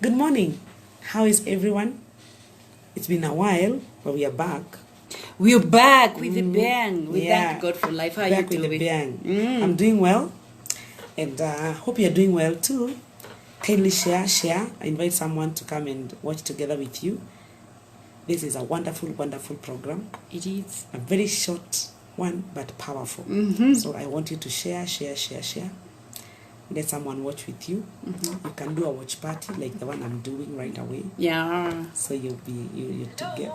Good morning. How is everyone? It's been a while, but we are back. We're back with a bang. We Yeah. thank God for life. How are Back you with a doing? bang. I'm doing well, and hope you're doing well too. Kindly share. I invite someone to come and watch together with you. This is a wonderful, wonderful program. It is. A very short one, but powerful. So I want you to share. Let someone watch with you. You can do a watch party like the one I'm doing right away. Yeah. So you'll together.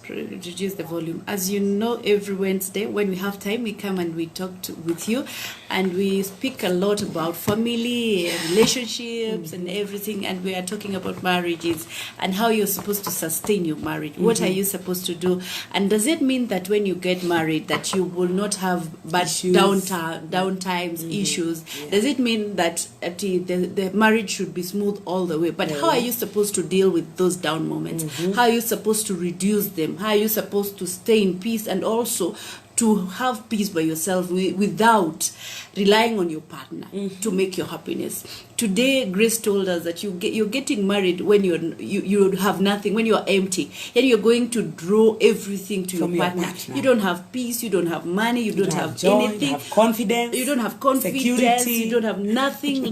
Reduce the volume. As you know, every Wednesday when we have time, we come and we talk with you, and we speak a lot about family, relationships, and everything. And we are talking about marriages and how you're supposed to sustain your marriage. What are you supposed to do? And does it mean that when you get married that you will not have bad downtimes, issues? Yeah. Does it mean that the marriage should be smooth all the way? But how are you supposed to deal with those down moments? How are you supposed to reduce them? How are you supposed to stay in peace and also to have peace by yourself without relying on your partner to make your happiness? Today, Grace told us that you're getting married when you have nothing, when you're empty, and you're going to draw everything to your partner. You don't have peace, you don't have money, you don't have joy, anything. you have confidence. You don't have confidence. Security. You don't have nothing. You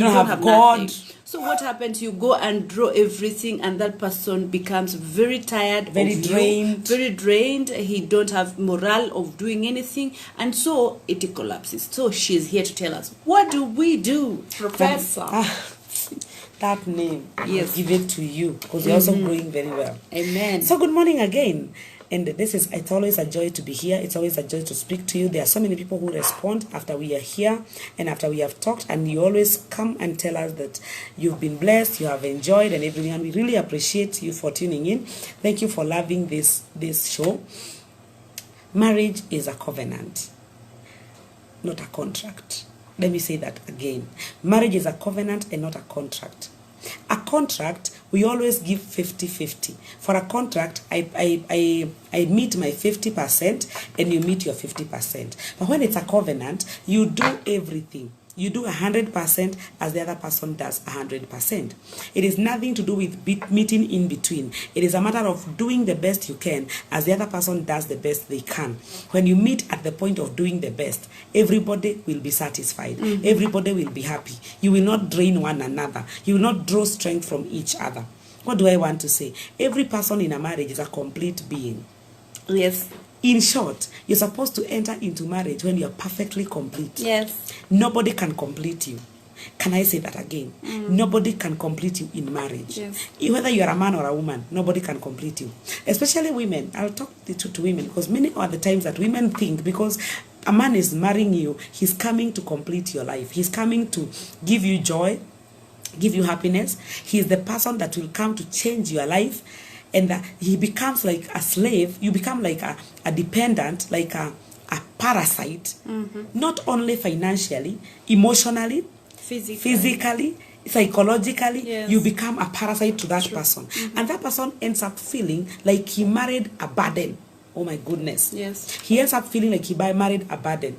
don't have God. Nothing. So what happens? You go and draw everything, and that person becomes very tired, very drained. He don't have morale of doing anything, and so it collapses. So she's here to tell us, what do we do, Professor? That name, yes, give it to you because you're also growing very well. Amen. So good morning again. And it's always a joy to be here. It's always a joy to speak to you. There are so many people who respond after we are here and after we have talked, and you always come and tell us that you've been blessed, you have enjoyed, and everything. And we really appreciate you for tuning in. Thank you for loving this show. Marriage is a covenant, not a contract. Let me say that again. Marriage is a covenant and not a contract. A contract, we always give 50-50. For a contract, I meet my 50% and you meet your 50%. But when it's a covenant, you do everything. You do 100% as the other person does 100%. It is nothing to do with meeting in between. It is a matter of doing the best you can as the other person does the best they can. When you meet at the point of doing the best, everybody will be satisfied. Everybody will be happy. You will not drain one another. You will not draw strength from each other. What do I want to say? Every person in a marriage is a complete being. Yes. In short, you're supposed to enter into marriage when you're perfectly complete. Yes. Nobody can complete you. Can I say that again? Nobody can complete you in marriage. Yes. Whether you're a man or a woman, nobody can complete you. Especially women. I'll talk to women because many are the times that women think because a man is marrying you, he's coming to complete your life. He's coming to give you joy, give you happiness. He's the person that will come to change your life. And he becomes like a slave. You become like a dependent, like a parasite. Not only financially, emotionally, physically, psychologically. Yes. You become a parasite to that person. And that person ends up feeling like he married a burden. Oh my goodness. Yes. He ends up feeling like he married a burden.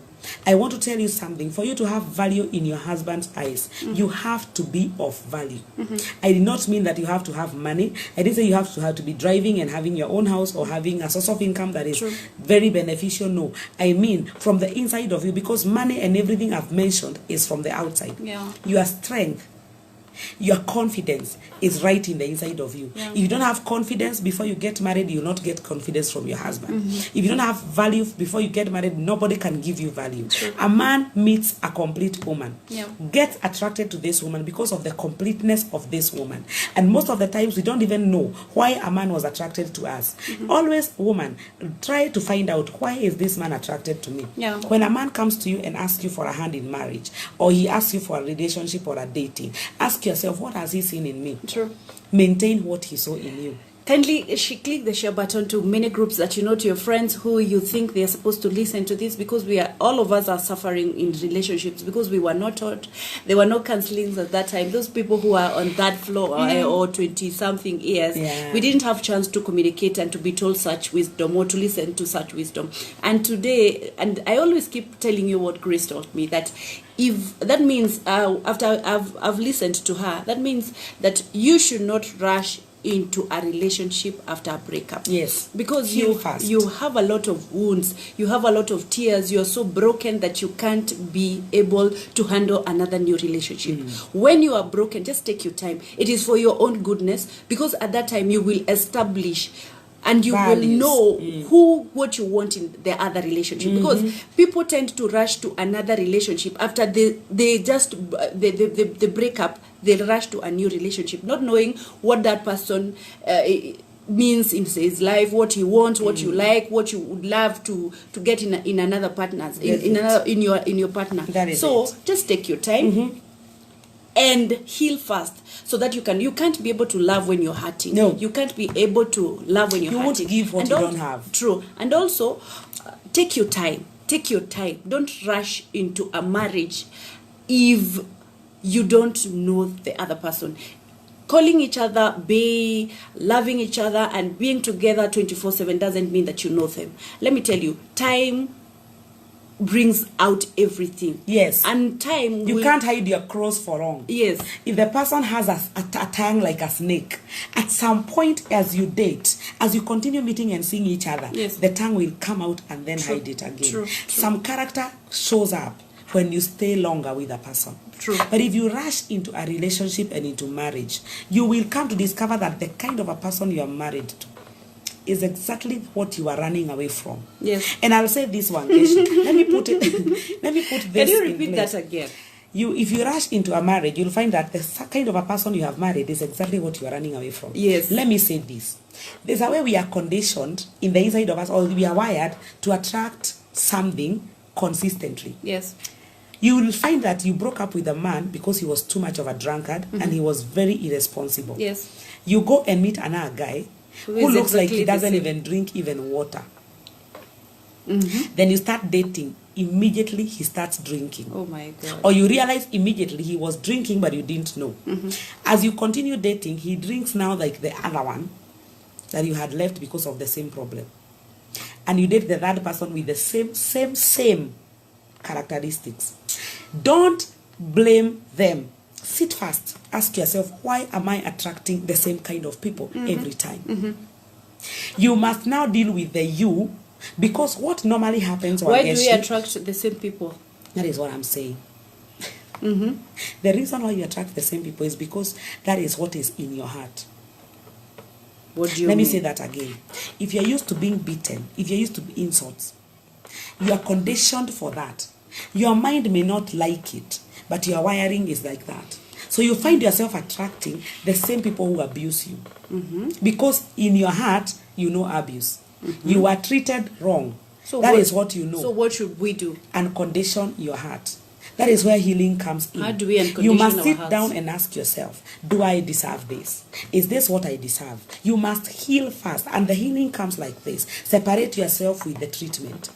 I want to tell you something. For you to have value in your husband's eyes, you have to be of value. I did not mean that you have to have money. I didn't say you have to be driving and having your own house or having a source of income that is very beneficial. No. I mean from the inside of you, because money and everything I've mentioned is from the outside. Yeah. Your strength, your confidence is right in the inside of you. Yeah. If you don't have confidence before you get married, you'll not get confidence from your husband. If you don't have value before you get married, nobody can give you value. A man meets a complete woman. Yeah. Get attracted to this woman because of the completeness of this woman. And most of the times we don't even know why a man was attracted to us. Always, woman, try to find out, why is this man attracted to me? Yeah. When a man comes to you and asks you for a hand in marriage, or he asks you for a relationship or a dating, ask yourself, what has he seen in me? True. Maintain what he saw in you. kindly she click the share button to many groups that you know, to your friends who you think they are supposed to listen to this, because all of us are suffering in relationships because we were not taught. There were no counselings at that time. Those people who are on that floor or 20 something years, we didn't have chance to communicate and to be told such wisdom or to listen to such wisdom. And today, and I always keep telling you what Grace taught me, that if that means after I've listened to her, that means that you should not rush into a relationship after a breakup. Yes. Because you have a lot of wounds, you have a lot of tears, you're so broken that you can't be able to handle another new relationship. When you are broken, just take your time. It is for your own goodness, because at that time you will establish and you values. Will know what you want in the other relationship. Because people tend to rush to another relationship after they break up. They rush to a new relationship, not knowing what that person means in his life, what he wants, what you like, what you would love to get in another partner's in your partner. That is so it. Just take your time. And heal fast, so that you can't be able to love when you're hurting. No. You can't be able to love when you're hurting. You won't give what you don't have. True. And also, take your time. Take your time. Don't rush into a marriage if you don't know the other person. Calling each other bae, loving each other, and being together 24/7 doesn't mean that you know them. Let me tell you, time brings out everything. Yes. And time you can't hide your cross for long. Yes. If the person has a tongue like a snake, at some point as you date, as you continue meeting and seeing each other, the tongue will come out and then hide it again. True. Some character shows up when you stay longer with a person. True. But if you rush into a relationship and into marriage, you will come to discover that the kind of a person you are married to is exactly what you are running away from. Yes. And I'll say this one, Keshi. Let me put this. Can you repeat that again? If you rush into a marriage, you'll find that the kind of a person you have married is exactly what you are running away from. Yes. Let me say this. There's a way we are conditioned in the inside of us, or we are wired to attract something consistently. Yes. You will find that you broke up with a man because he was too much of a drunkard and he was very irresponsible. Yes. You go and meet another guy who looks like he doesn't even drink even water. Then you start dating. Immediately he starts drinking. Oh my God. Or you realize immediately he was drinking but you didn't know. As you continue dating, he drinks now like the other one that you had left because of the same problem. And you date the third person with the same characteristics. Don't blame them. Sit fast. Ask yourself, why am I attracting the same kind of people every time? You must now deal with the you, because what normally happens... Why do we attract the same people? That is what I'm saying. The reason why you attract the same people is because that is what is in your heart. What do you Let mean? me say that again. If you're used to being beaten, if you're used to insults, you are conditioned for that. Your mind may not like it, but your wiring is like that. So you find yourself attracting the same people who abuse you. Because in your heart, you know abuse. You are treated wrong. So that is what you know. So what should we do? Uncondition your heart. That is where healing comes in. How do we uncondition You must our sit hearts? down and ask yourself, do I deserve this? Is this what I deserve? You must heal first. And the healing comes like this. Separate yourself with the treatment.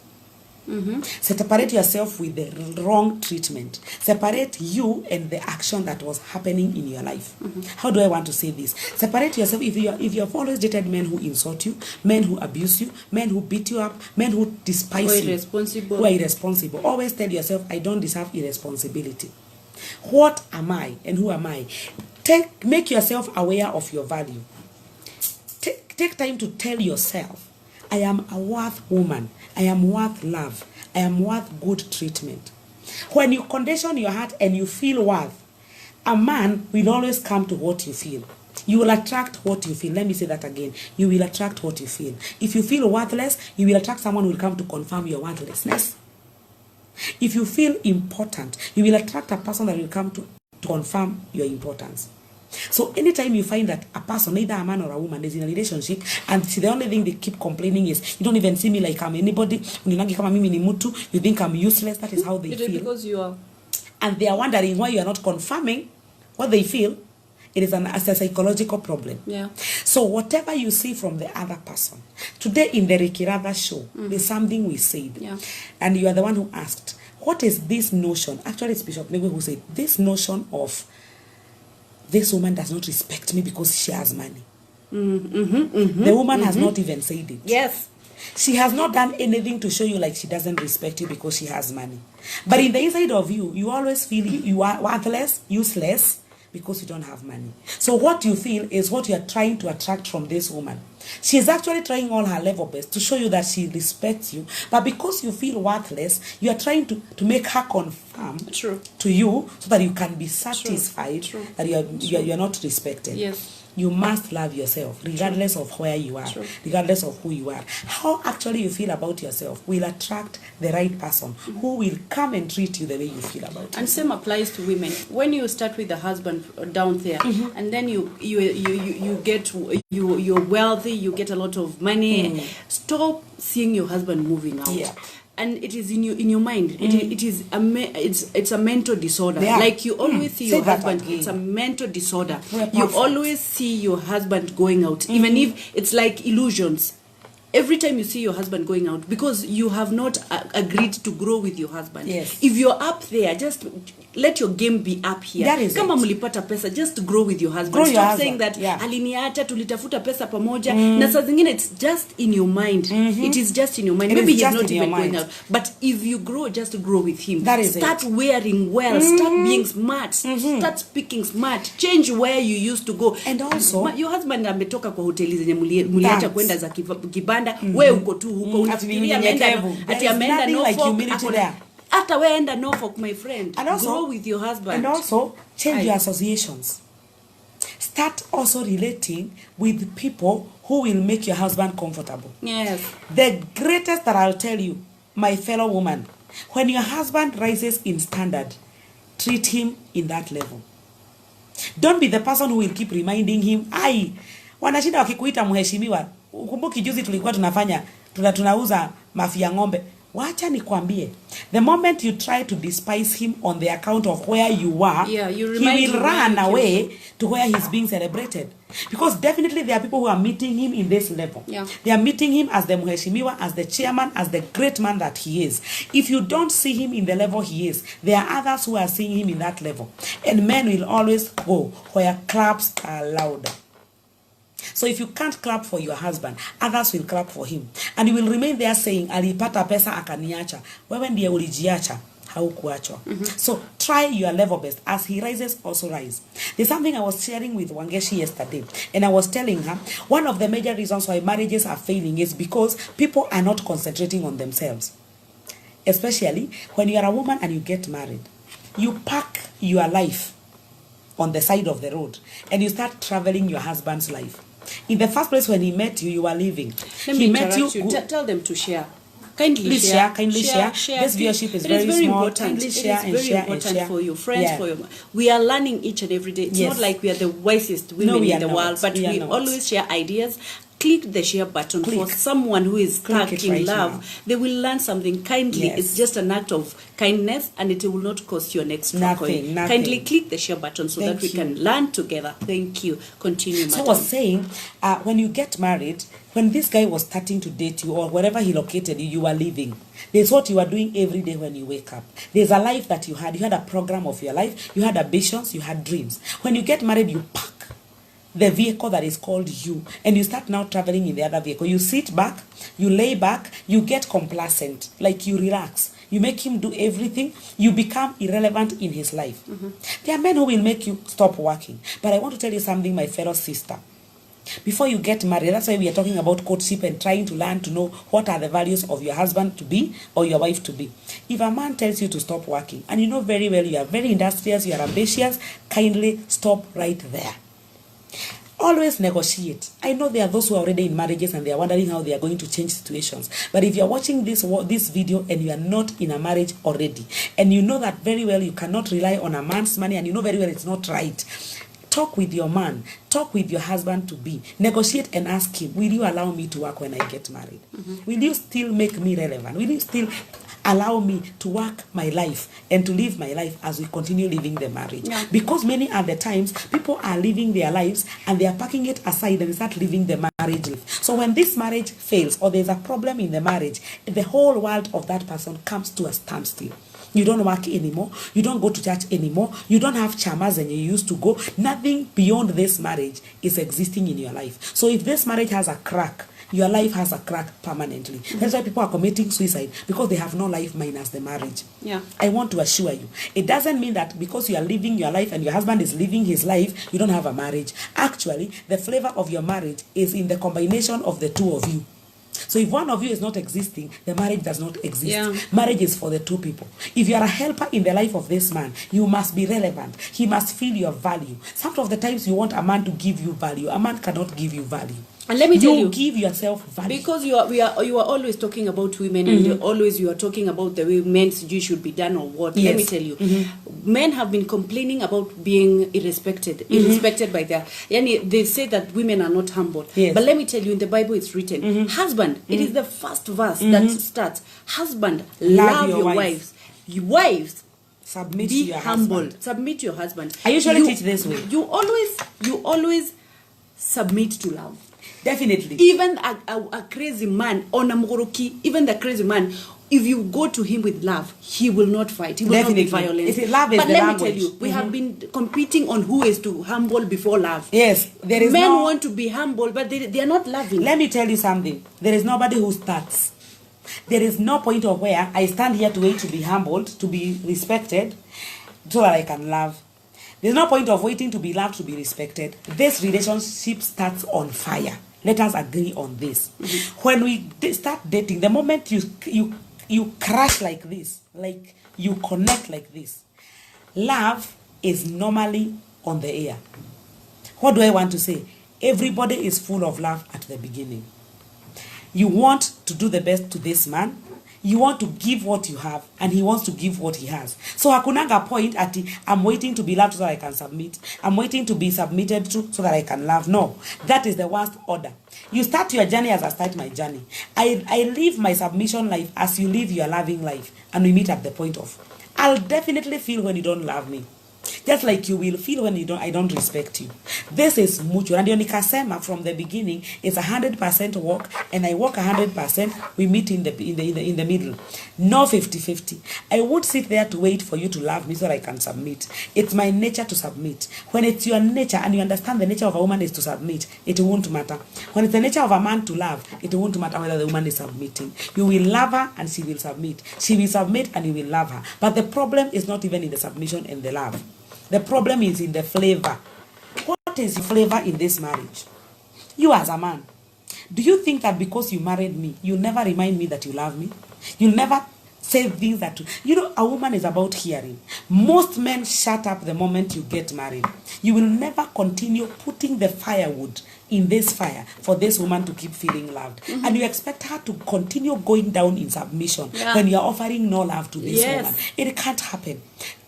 Separate yourself with the wrong treatment. Separate you and the action that was happening in your life. How do I want to say this? Separate yourself. If you have always dated men who insult you, men who abuse you, men who beat you up, men who despise you, who are irresponsible, always tell yourself, I don't deserve irresponsibility. What am I and who am I? Make yourself aware of your value. Take time to tell yourself, I am a worth woman. I am worth love. I am worth good treatment. When you condition your heart and you feel worth, a man will always come to what you feel. You will attract what you feel. Let me say that again. You will attract what you feel. If you feel worthless, you will attract someone who will come to confirm your worthlessness. If you feel important, you will attract a person that will come to confirm your importance. So anytime you find that a person, either a man or a woman, is in a relationship and the only thing they keep complaining is, you don't even see me like I'm anybody, you think I'm useless, that is how they feel. Because you are. And they are wondering why you are not confirming what they feel. It's a psychological problem. Yeah. So whatever you see from the other person, today in the Rikirava show, there's something we said. Yeah. And you are the one who asked, what is this notion? Actually, it's Bishop Nego who said, this notion of this woman does not respect me because she has money. The woman has not even said it. Yes. She has not done anything to show you like she doesn't respect you because she has money. But in the inside of you, you always feel you are worthless, useless, because you don't have money. So what you feel is what you are trying to attract from this woman. She is actually trying all her level best to show you that she respects you. But because you feel worthless, you are trying to make her confirm to you so that you can be satisfied that you are not respected. Yes. You must love yourself regardless of where you are, regardless of who you are. How actually you feel about yourself will attract the right person who will come and treat you the way you feel about yourself. And same applies to women. When you start with the husband down there, and then you get you're wealthy, you get a lot of money. Stop seeing your husband moving out. Yeah. And it is in your mind. It's a mental disorder. Yeah. Like you always see your husband. It's a mental disorder. You always see your husband going out, even if it's like illusions. Every time you see your husband going out, because you have not agreed to grow with your husband. Yes. If you're up there, just let your game be up here. That is Kama it. Mlipata pesa, just grow with your husband. Grow your Stop husband. saying that Yeah. aliniacha tulitafuta pesa pamoja. Na saa zingine it's just in your mind. It is just in your mind. It Maybe is he's just not in your even going mind. out. But if you grow, just grow with him. That is Start it. wearing well. Start being smart. Start speaking smart. Change where you used to go. And also, your husband ametoka kwa hoteli zenye muliacha Thanks. kwenda za kibanda. Wewe uko tu huko. Unafikiria ameenda like humility Norfolk. there. After we end Norfolk, my friend, And also, grow with your husband. And also, change your associations. Start also relating with people who will make your husband comfortable. Yes. The greatest that I'll tell you, my fellow woman, when your husband rises in standard, treat him in that level. Don't be the person who will keep reminding him, wanashinda wakikuita mheshimiwa, ukumbuki juzi tulikuwa tunauza mafia ng'ombe. Wacha nikwambie, the moment you try to despise him on the account of where you are, he will run away to where he's being celebrated. Because definitely there are people who are meeting him in this level. Yeah. They are meeting him as the mheshimiwa, as the chairman, as the great man that he is. If you don't see him in the level he is, there are others who are seeing him in that level. And men will always go where claps are louder. So if you can't clap for your husband, others will clap for him. And you will remain there saying, alipata pesa akaniacha. Wewe ndiye ulijiacha, haukuachwa. So try your level best. As he rises, also rise. There's something I was sharing with Wangeci yesterday. And I was telling her, one of the major reasons why marriages are failing is because people are not concentrating on themselves. Especially when you are a woman and you get married. You park your life on the side of the road. And you start traveling your husband's life. In the first place, when he met you, you were leaving. He met you. Tell them to share. Kindly share. This viewership is very small. Important. Kindly share it is very important for your friends, for your. We are learning each and every day. It's not like we are the wisest women in the world, but we always share ideas. Click the share button for someone who is stuck in love. Now. They will learn something. Kindly, it's just an act of kindness, and it will not cost you an extra coin. Kindly click the share button so that we can learn together. Thank you. Continue, madam. So I was saying, when you get married, when this guy was starting to date you or wherever he located you, you were living. There's what you are doing every day when you wake up. There's a life that you had. You had a program of your life. You had ambitions. You had dreams. When you get married, you pack the vehicle that is called you, and you start now traveling in the other vehicle. You sit back, you lay back, you get complacent, like you relax. You make him do everything. You become irrelevant in his life. There are men who will make you stop working. But I want to tell you something, my fellow sister. Before you get married, that's why we are talking about courtship and trying to learn to know what are the values of your husband to be or your wife to be. If a man tells you to stop working, and you know very well you are very industrious, you are ambitious, kindly stop right there. Always negotiate. I know there are those who are already in marriages and they are wondering how they are going to change situations. But if you are watching this video and you are not in a marriage already, and you know that very well you cannot rely on a man's money, and you know very well it's not right, talk with your man, talk with your husband to be, negotiate and ask him, will you allow me to work when I get married? Will you still make me relevant? Will you still allow me to work my life and to live my life as we continue living the marriage. Yeah. Because many other times, people are living their lives and they are packing it aside and start living the marriage life. So when this marriage fails or there's a problem in the marriage, the whole world of that person comes to a standstill. You don't work anymore. You don't go to church anymore. You don't have chamas and you used to go. Nothing beyond this marriage is existing in your life. So if this marriage has a crack, your life has a crack permanently. That's why people are committing suicide, because they have no life minus the marriage. Yeah. I want to assure you, it doesn't mean that because you are living your life and your husband is living his life, you don't have a marriage. Actually, the flavor of your marriage is in the combination of the two of you. So if one of you is not existing, the marriage does not exist. Yeah. Marriage is for the two people. If you are a helper in the life of this man, you must be relevant. He must feel your value. Some of the times you want a man to give you value. A man cannot give you value. And let me tell you, give yourself value. Because you are always talking about women, and you are talking about the way men's duty should be done or what. Yes. Let me tell you, men have been complaining about being irrespected by their. Yani they say that women are not humble. Yes. But let me tell you, in the Bible it's written, husband. It is the first verse that starts. Husband, love your wives. You wives. Submit Be to your humble. husband. Submit to your husband. I usually teach this way. You always submit to love. Definitely. Even a crazy man, even the crazy man, if you go to him with love, he will not fight. He will Definitely. not be violent. Love is but the let language. me tell you, we have been competing on who is to humble before love. Yes. There is Men want to be humble, but they are not loving. Let me tell you something. There is nobody who starts. There is no point of where I stand here to wait to be humbled, to be respected, so that I can love. There's no point of waiting to be loved, to be respected. This relationship starts on fire. Let us agree on this. When we start dating, the moment you crash like this, like you connect like this, love is normally on the air. What do I want to say? Everybody is full of love at the beginning. You want to do the best to this man. You want to give what you have, and he wants to give what he has. So hakunanga point at I'm waiting to be loved so that I can submit. I'm waiting to be submitted to so that I can love. No, that is the worst order. You start your journey as I start my journey. I live my submission life as you live your loving life, and we meet at the point of, I'll definitely feel when you don't love me. Just like you will feel when I don't respect you. This is mutual. And nikasema from the beginning, it's 100% walk, and I walk 100%. We meet in the middle. No 50-50. I would sit there to wait for you to love me so that I can submit. It's my nature to submit. When it's your nature and you understand the nature of a woman is to submit, it won't matter. When it's the nature of a man to love, it won't matter whether the woman is submitting. You will love her and she will submit. She will submit and you will love her. But the problem is not even in the submission and the love. The problem is in the flavor. What is the flavor in this marriage? You as a man, do you think that because you married me, you'll never remind me that you love me? You'll never say things that... a woman is about hearing. Most men shut up the moment you get married. You will never continue putting the firewood in this fire for this woman to keep feeling loved. And you expect her to continue going down in submission when you are offering no love to this woman. It can't happen.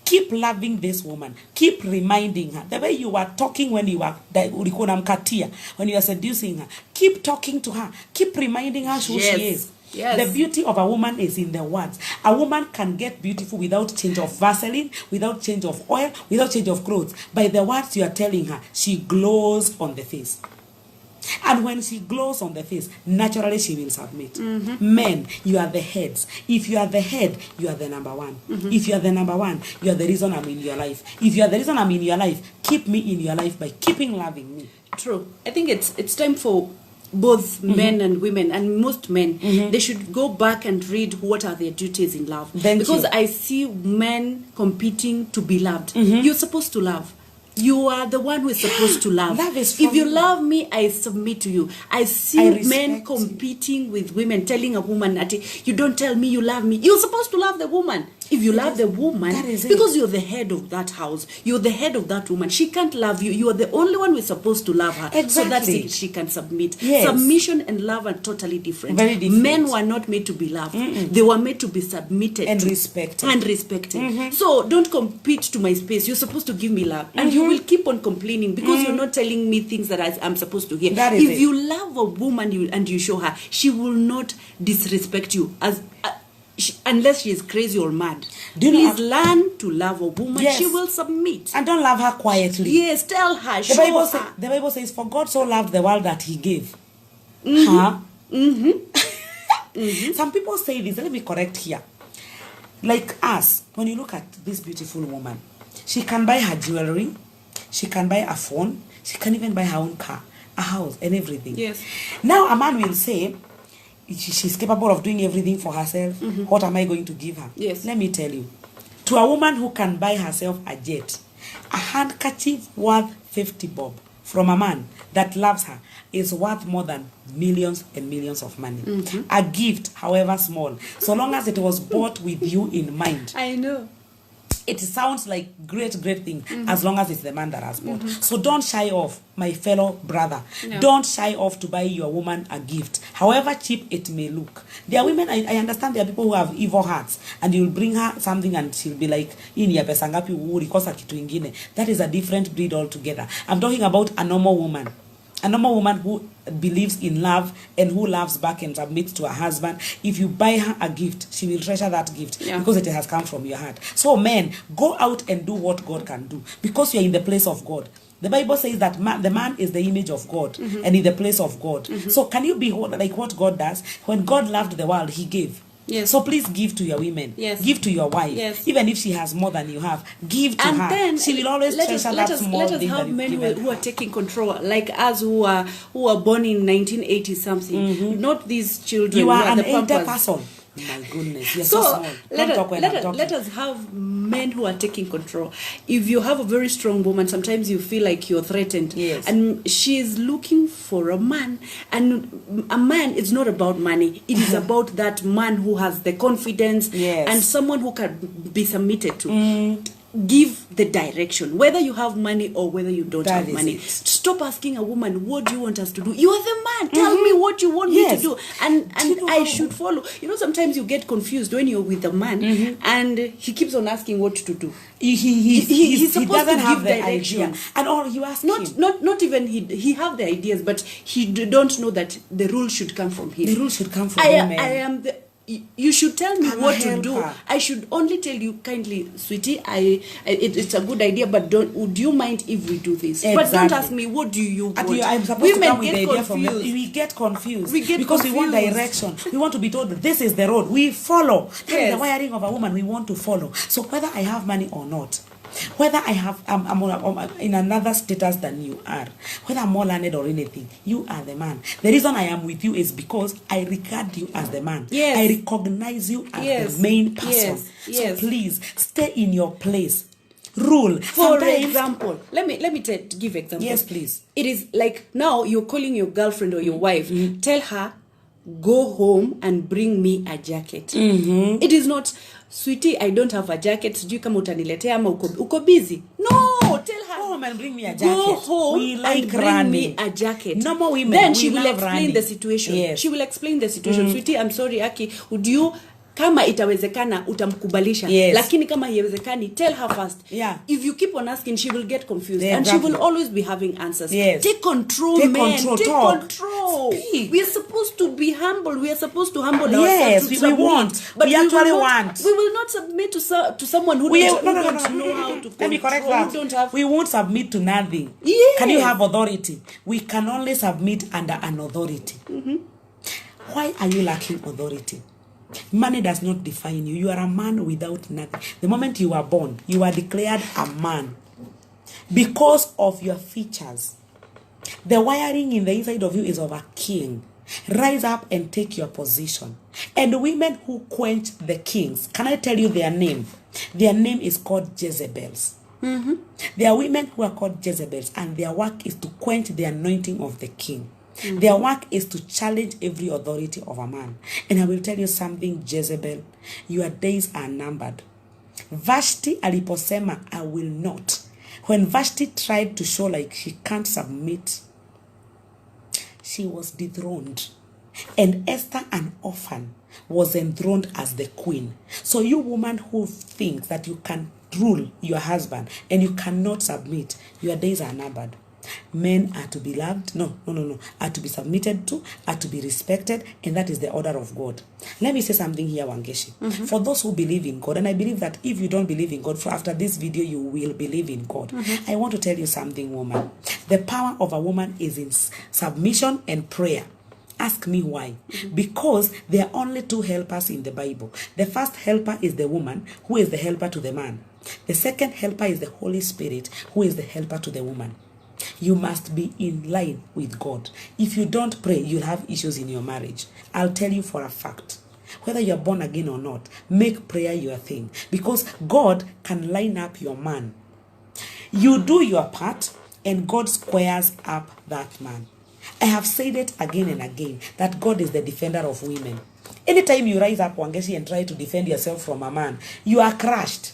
Keep loving this woman. Keep reminding her. The way you were talking when you were when you are seducing her. Keep talking to her. Keep reminding her who she is. Yes. The beauty of a woman is in the words. A woman can get beautiful without change of Vaseline, without change of oil, without change of clothes. By the words you are telling her, she glows on the face. And when she glows on the face, naturally she will submit. Men, you are the heads. If you are the head, you are the number one. If you are the number one, you are the reason I'm in your life. If you are the reason I'm in your life, keep me in your life by keeping loving me. True. I think it's time for both men and women, and most men, they should go back and read what are their duties in love. Because I see men competing to be loved. You're supposed to love. You are the one who is supposed to love. If you love me, I submit to you. I see men competing with women, telling a woman that you don't tell me you love me. You're supposed to love the woman. If you love the woman, because you're the head of that house, you're the head of that woman, she can't love you. You are the only one who is supposed to love her. So that's it, she can submit. Submission and love are totally different. Very different. Men were not made to be loved. They were made to be submitted and respected. So don't compete to my space. You're supposed to give me love. And you will keep on complaining because you're not telling me things that I'm supposed to hear. If you love a woman and you show her, she will not disrespect you. unless she is crazy or mad. Do you know Please learn to love a woman. Yes. She will submit. And don't love her quietly. Yes, tell her. The Show Bible, her. the Bible says, for God so loved the world that he gave. Huh? Some people say this. Let me correct here. Like us, when you look at this beautiful woman, she can buy her jewelry, she can buy a phone, she can even buy her own car, a house, and everything. Yes. Now a man will say, she's capable of doing everything for herself. What am I going to give her? Yes. Let me tell you. To a woman who can buy herself a jet, a handkerchief worth 50 bob from a man that loves her is worth more than millions and millions of money. A gift, however small, so long as it was bought with you in mind. I know. It sounds like great thing as long as it's the man that has bought. So don't shy off, my fellow brother. No. Don't shy off to buy your woman a gift, however cheap it may look. There are women, I understand there are people who have evil hearts, and you'll bring her something and she'll be like, ini ya pesa ngapi ulikosa kitu ingine. That is a different breed altogether. I'm talking about a normal woman. A normal woman who believes in love and who loves back and submits to her husband. If you buy her a gift, she will treasure that gift because it has come from your heart. So men, go out and do what God can do because you're in the place of God. The Bible says that the man is the image of God and in the place of God. So can you be like what God does? When God loved the world, he gave. Yes. So please give to your women. Yes. Give to your wife. Yes. Even if she has more than you have, give to And her. then She will always treasure that small let us thing have that you've men given who her. are taking control, like us who are born in 1980 something. Not these children. You who are an the elder pampers. person. My goodness, you're so So small. Don't talk when I'm talking. let us have men who are taking control. If you have a very strong woman, sometimes you feel like you're threatened. Yes. And she is looking for a man. And a man is not about money. It is about that man who has the confidence and someone who can be submitted to. Give the direction, whether you have money or whether you don't have money. Stop asking a woman, what do you want us to do? You are the man. Tell me what you want me to do. And I should follow. You know, sometimes you get confused when you're with a man and he keeps on asking what to do. He's supposed to give direction. And all you ask him. Not even he have the ideas, but he don't know that the rule should come from him. The rule should come from him. I am the... You should tell me what to do. Her. I should only tell you kindly, sweetie. It's a good idea, but would you mind if we do this? Exactly. But don't ask me what do you want. I'm supposed to come with the idea confused. from them. We get confused. We because we want direction. We want to be told that this is the road. We follow. That is the wiring of a woman. We want to follow. So whether I have money or not, whether I have I'm in another status than you are, whether I'm more learned or anything, you are the man. The reason I am with you is because I regard you as the man. Yes. I recognize you as the main person. Yes. So please stay in your place. Rule. For example, let me give example. Yes, please. It is like now you're calling your girlfriend or your wife. Tell her, go home and bring me a jacket. It is not, sweetie, I don't have a jacket. Sijui kama utaniletea ama uko busy. No, tell her. Go home and bring me a jacket. Go home we like and bring running. me a jacket. Normal women, then she we will love explain running. the situation. Yes. She will explain the situation. Sweetie, I'm sorry, Aki. Would you, kama itawezekana utamkubalisha, lakini kama haiwezekani, tell her first. If you keep on asking, she will get confused and she will always be having answers. Take control, Take man. control. Take Talk. control. Speak. We are supposed to be humble. We are supposed to humble ourselves. Yes, we want. But we actually want. We will not submit to someone who don't know how to control. Let me correct that. We won't submit to nothing. Yes. Can you have authority? We can only submit under an authority. Why are you lacking authority? Money does not define you. You are a man without nothing. The moment you are born, you are declared a man because of your features. The wiring in the inside of you is of a king. Rise up and take your position. And women who quench the kings, can I tell you their name? Their name is called Jezebels. There are women who are called Jezebels, and their work is to quench the anointing of the king. Their work is to challenge every authority of a man. And I will tell you something, Jezebel, your days are numbered. Vashti aliposema, I will not. When Vashti tried to show like she can't submit, she was dethroned. And Esther, an orphan, was enthroned as the queen. So you woman who think that you can rule your husband and you cannot submit, your days are numbered. Men are to be loved, are to be submitted to, are to be respected, and that is the order of God. Let me say something here, Wangeci. For those who believe in God, and I believe that if you don't believe in God, after this video, you will believe in God. I want to tell you something, woman. The power of a woman is in submission and prayer. Ask me why. Because there are only two helpers in the Bible. The first helper is the woman, who is the helper to the man. The second helper is the Holy Spirit, who is the helper to the woman. You must be in line with God. If you don't pray, you'll have issues in your marriage. I'll tell you for a fact. Whether you're born again or not, make prayer your thing. Because God can line up your man. You do your part, and God squares up that man. I have said it again and again, that God is the defender of women. Anytime you rise up, Wangeci, and try to defend yourself from a man, you are crushed.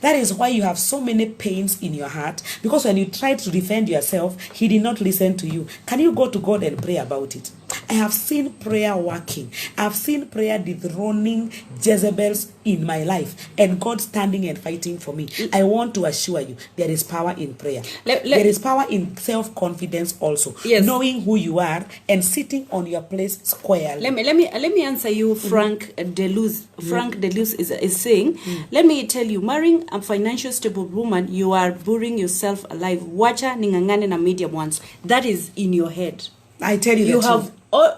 That is why you have so many pains in your heart, because when you tried to defend yourself, he did not listen to you. Can you go to God and pray about it? I have seen prayer working. I've seen prayer dethroning Jezebels in my life, and God standing and fighting for me. I want to assure you, there is power in prayer. There is power in self-confidence also. Yes. Knowing who you are and sitting on your place squarely. Let me answer you. Frank Deleuze. Frank Deleuze is saying, let me tell you, marrying a financial stable woman, you are burying yourself alive. Wacha ningangane na medium ones. That is in your head. I tell you,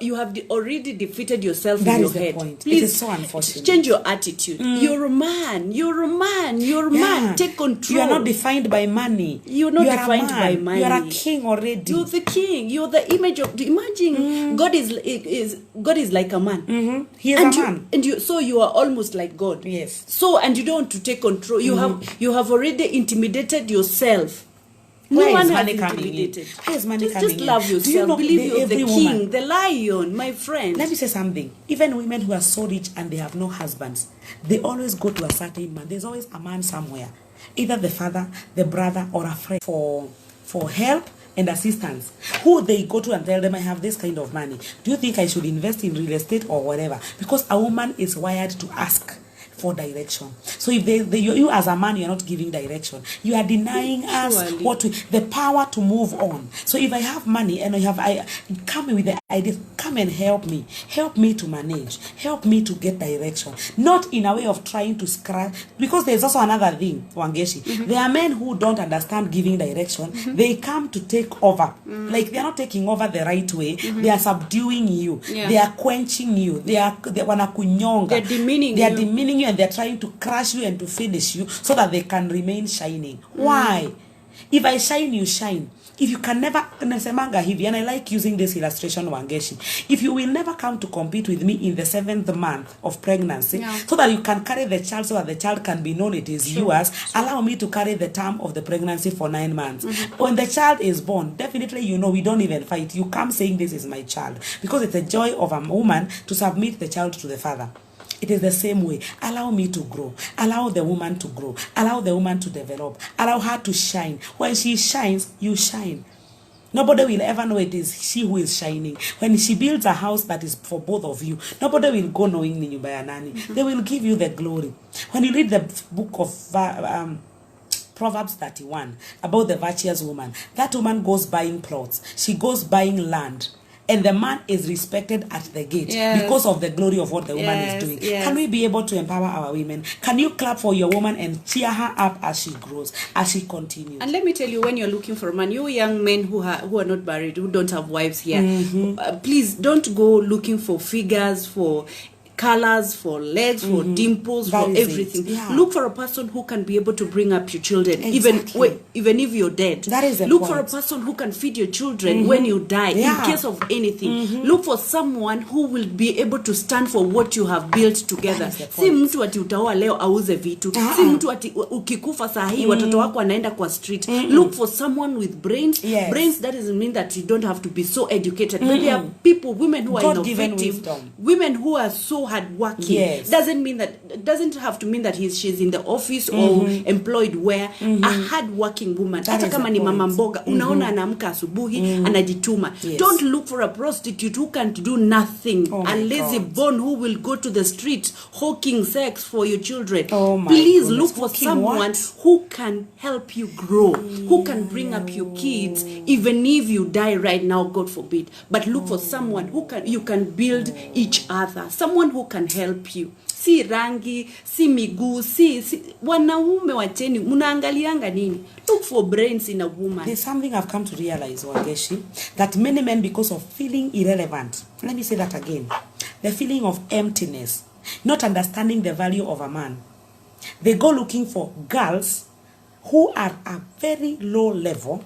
you have already defeated yourself that in your is the head. point. Please, it is so unfortunate. Change your attitude. You're a man. You're a man. You're a man. Take control. You are not defined by money. You're not defined by money. You are a king already. You're the king. You're the image of. Imagine God is like a man. He is a man, so you are almost like God. Yes. So and you don't want to take control. You have already intimidated yourself. No one has intimidated. Where is money coming Just love yourself. Do you know believe you're the king, woman, the lion, my friend. Let me say something. Even women who are so rich and they have no husbands, they always go to a certain man. There's always a man somewhere, either the father, the brother, or a friend for help and assistance, who they go to and tell them, I have this kind of money. Do you think I should invest in real estate or whatever? Because a woman is wired to ask for direction. So if you as a man, you're not giving direction, you are denying us the power to move on. So if I have money and I come with the idea, come and help me to manage, help me to get direction, not in a way of trying to scratch. Because there's also another thing, Wangeci. There are men who don't understand giving direction. They come to take over. Like they are not taking over the right way. They are subduing you. They are quenching you. They are wanakunyonga. They're demeaning you, and they're trying to crush you and to finish you so that they can remain shining. Why? If I shine, you shine. If you can never, and I like using this illustration, Wangeci. If you will never come to compete with me in the 7th month of pregnancy, so that you can carry the child, so that the child can be known it is yours, allow me to carry the term of the pregnancy for 9 months. When the child is born, definitely we don't even fight. You come saying this is my child, because it's a joy of a woman to submit the child to the father. It is the same way. Allow me to grow. Allow the woman to grow. Allow the woman to develop. Allow her to shine. When she shines, you shine. Nobody will ever know it is she who is shining. When she builds a house that is for both of you, nobody will go knowing you by nani. They will give you the glory. When you read the book of Proverbs 31 about the virtuous woman, that woman goes buying clothes. She goes buying land. And the man is respected at the gate because of the glory of what the woman is doing. Can we be able to empower our women? Can you clap for your woman and cheer her up as she grows, as she continues? And let me tell you, when you're looking for a man, you young men who are not married, who don't have wives here, please don't go looking for figures, for colors, for legs, for dimples, for everything. Look for a person who can be able to bring up your children, even if you're dead. That is the Look point. for a person who can feed your children when you die, in case of anything. Look for someone who will be able to stand for what you have built together. Si mtu ati utaoa leo auze vitu. Si mtu ati ukikufa saa hii watoto wako wanaenda kwa street. Look for someone with brains. Brains, that doesn't mean that you don't have to be so educated. But there are people, women who are innovative, women who are so hardworking. Yes. Doesn't have to mean that she's in the office or employed where a hardworking woman. Hata kama ni mama mboga, unaona anaamka asubuhi, anajituma. Yes. Don't look for a prostitute who can't do nothing. Oh a lazy God. bone who will go to the street hawking sex for your children. Oh my Please goodness. look for Hawking someone what? who can help you grow, who can bring up your kids, even if you die right now, God forbid. But look for someone who you can build each other, someone who can help you. Si rangi, si miguu, si wanaume wacheni, munaangalianga nini? Look for brains in a woman. There's something I've come to realize, Wangeci, that many men, because of feeling irrelevant, let me say that again, the feeling of emptiness, not understanding the value of a man, they go looking for girls who are a very low level,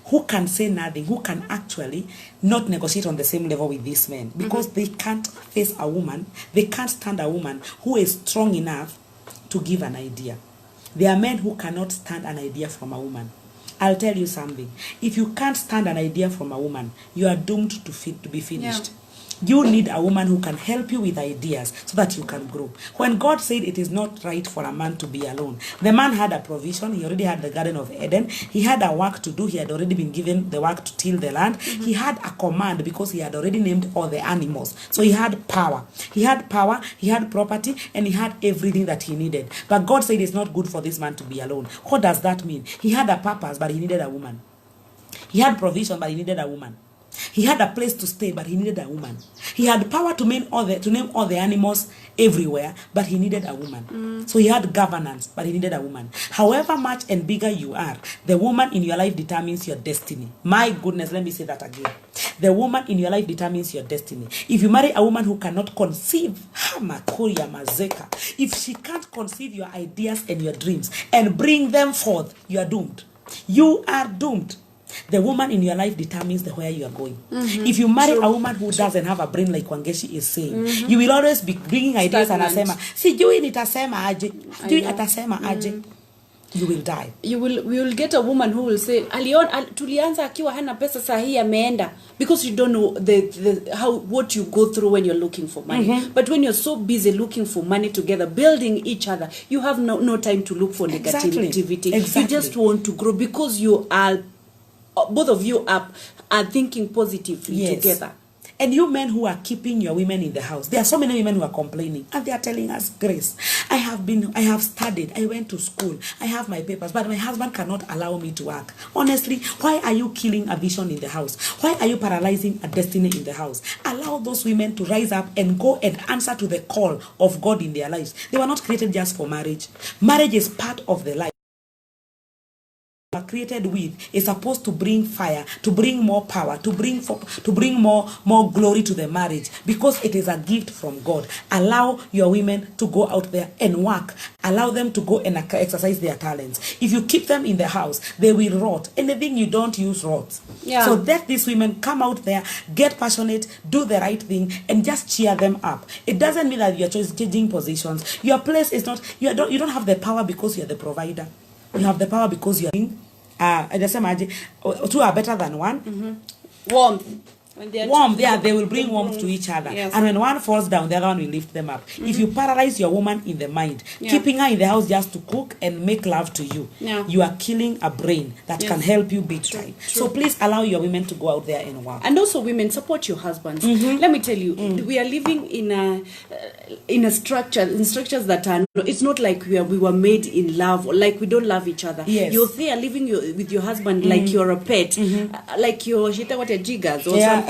who can say nothing, who can actually not negotiate on the same level with these men, because they can't face a woman, they can't stand a woman who is strong enough to give an idea. There are men who cannot stand an idea from a woman. I'll tell you something. If you can't stand an idea from a woman, you are doomed to be finished. Yeah. You need a woman who can help you with ideas so that you can grow. When God said it is not right for a man to be alone, the man had a provision. He already had the Garden of Eden. He had a work to do. He had already been given the work to till the land. He had a command because he had already named all the animals. So he had power. He had power, he had property, and he had everything that he needed. But God said it's not good for this man to be alone. What does that mean? He had a purpose, but he needed a woman. He had provision, but he needed a woman. He had a place to stay, but he needed a woman. He had power to name all the animals everywhere, but he needed a woman. So he had governance, but he needed a woman. However much and bigger you are, the woman in your life determines your destiny. My goodness, let me say that again. The woman in your life determines your destiny. If you marry a woman who cannot conceive, if she can't conceive your ideas and your dreams and bring them forth, you are doomed. You are doomed. The woman in your life determines where you are going. If you marry a woman who doesn't have a brain, like Wangeci is saying, you will always be bringing ideas and asema, sijui nitasema aje, sijui atasema aje. You will die. We will get a woman who will say, tulianza akiwa hana pesa sahi ameenda, because you don't know what you go through when you're looking for money. But when you're so busy looking for money together, building each other, you have no time to look for negativity. You just want to grow because you are, both of you are thinking positively together. And you men who are keeping your women in the house, there are so many women who are complaining, and they are telling us, Grace, I have studied, I went to school, I have my papers, but my husband cannot allow me to work. Honestly, why are you killing a vision in the house? Why are you paralyzing a destiny in the house? Allow those women to rise up and go and answer to the call of God in their lives. They were not created just for marriage. Marriage is part of the life. Are created with is supposed to bring fire, to bring more power, to bring more glory to the marriage, because it is a gift from God. Allow your women to go out there and work. Allow them to go and exercise their talents. If you keep them in the house, they will rot. Anything you don't use rots. Yeah. So let these women come out there, get passionate, do the right thing, and just cheer them up. It doesn't mean that you're changing positions. Your place is not. You don't have the power because you're the provider. You have the power because you are two are better than one. Warmth. Warmth, yeah, they will bring warmth to each other. Yes. And when one falls down, the other one will lift them up. If you paralyze your woman in the mind, keeping her in the house just to cook and make love to you, you are killing a brain that can help you big time. So please allow your women to go out there and work. And also, women, support your husbands. Let me tell you, we are living in structures that are, it's not like we were made in love, or like we don't love each other. Yes. You're there living with your husband like you're a pet, like you're jiggers or something.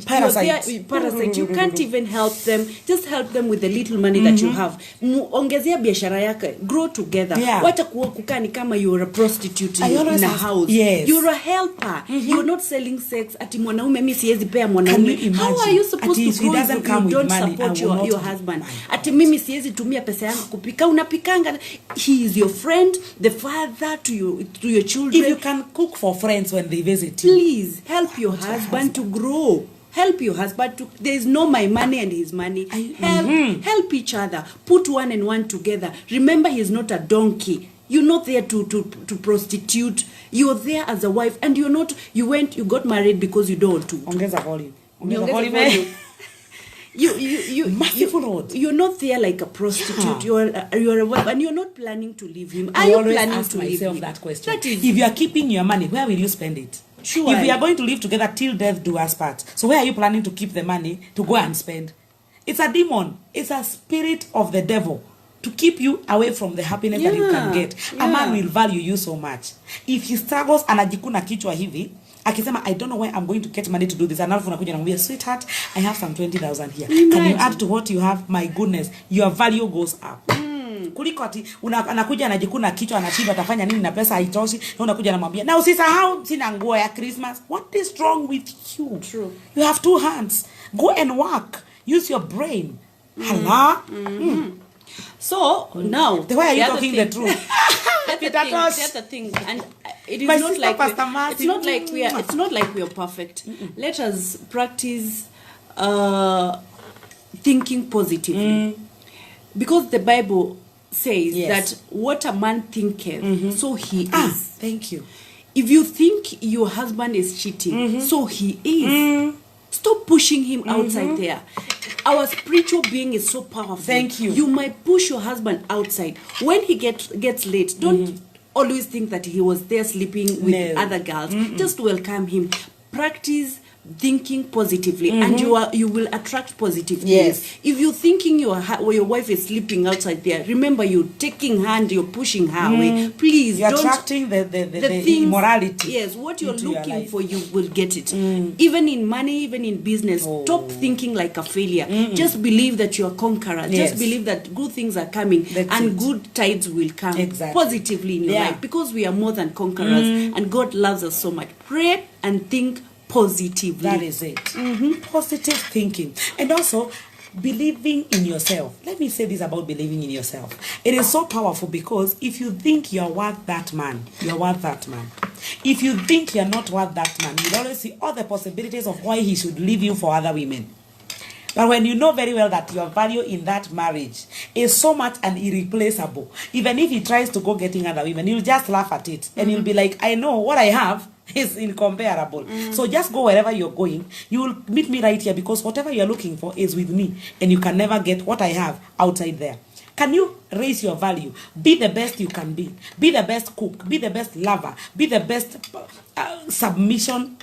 Parasite. You can't even help them. Just help them with the little money that you have. Ongezea biashara yake. Grow together. Wacha kukaa ni kama you're a prostitute in a house. Yes. You're a helper. You're not selling sex. Ati mwanaume mimi siwezi pea mwanaume. How are you supposed to grow if you don't support your husband? Ati mimi siwezi tumia pesa yangu kupika. Unapikanga. He is your friend, the father to your children. If you can cook for friends when they visit you, please help your husband to grow. Help your husband to. There is no my money and his money. Help each other. Put one and one together. Remember, he's not a donkey. You're not there to prostitute. You're there as a wife, and you're not. You got married because you don't want to. Ongeza volume. Merciful Lord. You're not there like a prostitute. Yeah. You're a wife, and you're not planning to leave him. Are I you always planning ask to leave myself him? that question. That is, if you are keeping your money, where will you spend it? Sure. If we are going to live together till death do us part, so where are you planning to keep the money to go and spend? It's a demon. It's a spirit of the devil to keep you away from the happiness that you can get. A man will value you so much. If he struggles anajikuna kichwa hivi, akisema I don't know where I'm going to get money to do this, and alafu nakuja namwambia sweetheart, I have some 20,000 here. Can you add to what you have? My goodness, your value goes up. Kuliko ati anakuja anajikuna kichwa anashinda atafanya nini na pesa haitoshi, na unakuja namwambia na usisahau sina nguo ya Christmas. What is wrong with you? True. You have 2 hands. Go and work. Use your brain. Hala. So now, the way are you talking the truth? That's the thing, and it is My not sister, like Pastor Martin. it's not like we are. It's not like we are perfect. Let us practice thinking positively, because the Bible says that what a man thinketh, so he is. Thank you. If you think your husband is cheating, so he is. Stop pushing him outside there. Our spiritual being is so powerful. Thank you. You might push your husband outside. When he gets late, don't always think that he was there sleeping with other girls. Just welcome him. Practice thinking positively, and you will attract positive things. If you're thinking your wife is sleeping outside there, remember you're taking hand, you're pushing her away. Please, you're don't attracting the things, immorality. Yes, what you're looking for, you will get it. Even in money, even in business, stop thinking like a failure. Just believe that you're a conqueror. Just believe that good things are coming, and good tides will come positively in your life, because we are more than conquerors, and God loves us so much. Pray and think positively. That is it. Positive thinking. And also believing in yourself. Let me say this about believing in yourself. It is so powerful, because if you think you're worth that man, you're worth that man. If you think you're not worth that man, you'll always see all the possibilities of why he should leave you for other women. But when you know very well that your value in that marriage is so much and irreplaceable, even if he tries to go getting other women, you'll just laugh at it. And you'll be like, I know what I have is incomparable. So just go wherever you're going. You will meet me right here, because whatever you're looking for is with me. And you can never get what I have outside there. Can you raise your value? Be the best you can be. Be the best cook. Be the best lover. Be the best submitter.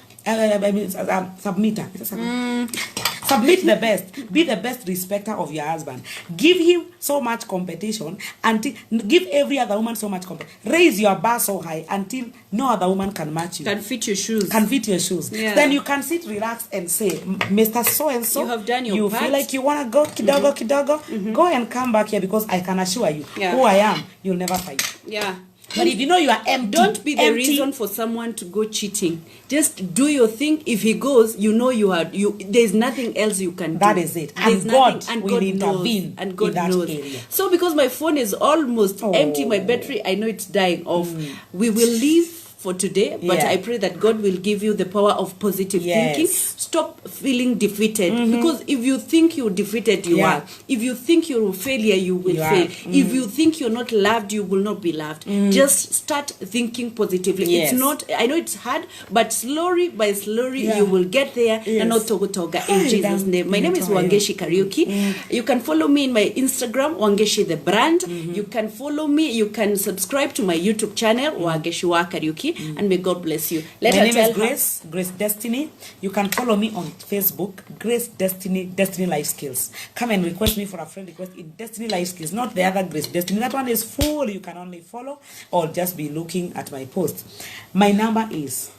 Submit the best. Be the best respecter of your husband. Give him so much competition until give every other woman so much competition. Raise your bar so high until no other woman can match you. Can fit your shoes. Can fit your shoes. Yeah. Then you can sit relaxed and say, Mr. So and so, you have done your you part. feel like you want to go kidogo, go and come back here, because I can assure you who I am, you'll never fight. Yeah. But if you know you are empty, don't be the reason for someone to go cheating. Just do your thing. If he goes, you know there's nothing else you can do. That is it. And God will intervene in that area. So because my phone is almost empty, my battery, I know it's dying off. We will leave for today, but I pray that God will give you the power of positive thinking. Stop feeling defeated, because if you think you're defeated, you are. If you think you're a failure, you will fail. If you think you're not loved, you will not be loved. Just start thinking positively. It's not, I know it's hard, but slowly by slowly you will get there. And not toga in Jesus' name. My name is Wangeci Karaoke. You can follow me in my Instagram, Wangeci the brand. You can follow me. You can subscribe to my YouTube channel, Wangeci wa Karaoke. And may God bless you. My name is Grace Destiny. You can follow me on Facebook, Grace Destiny Life Skills. Come and request me for a friend request in Destiny Life Skills, not the other Grace Destiny. That one is full. You can only follow or just be looking at my post. My number is,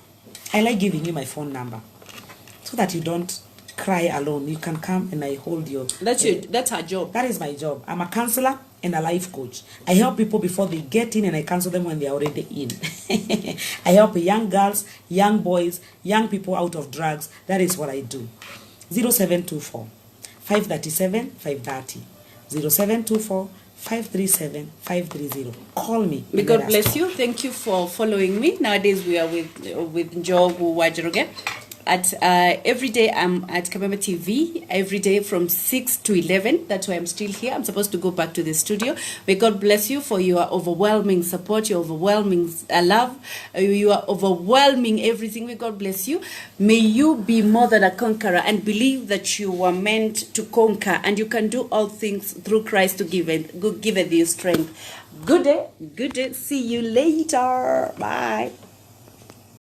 I like giving you my phone number so that you don't cry alone. You can come and I hold you. That's our job. That is my job. I'm a counselor and a life coach. I help people before they get in, and I counsel them when they're already in. I help young girls, young boys, young people out of drugs. That is what I do. 0724 537 530. 0724 537 530. Call me. May God bless you. Thank you for following me. Nowadays we are with Njogu Wajiroge. at every day I'm at Kabembe TV, every day from 6 to 11. That's why I'm still here. I'm supposed to go back to the studio. May God bless you for your overwhelming support, your overwhelming love. You are overwhelming everything. May God bless you. May you be more than a conqueror and believe that you were meant to conquer, and you can do all things through Christ to give you strength. Good day. Good day. See you later. Bye.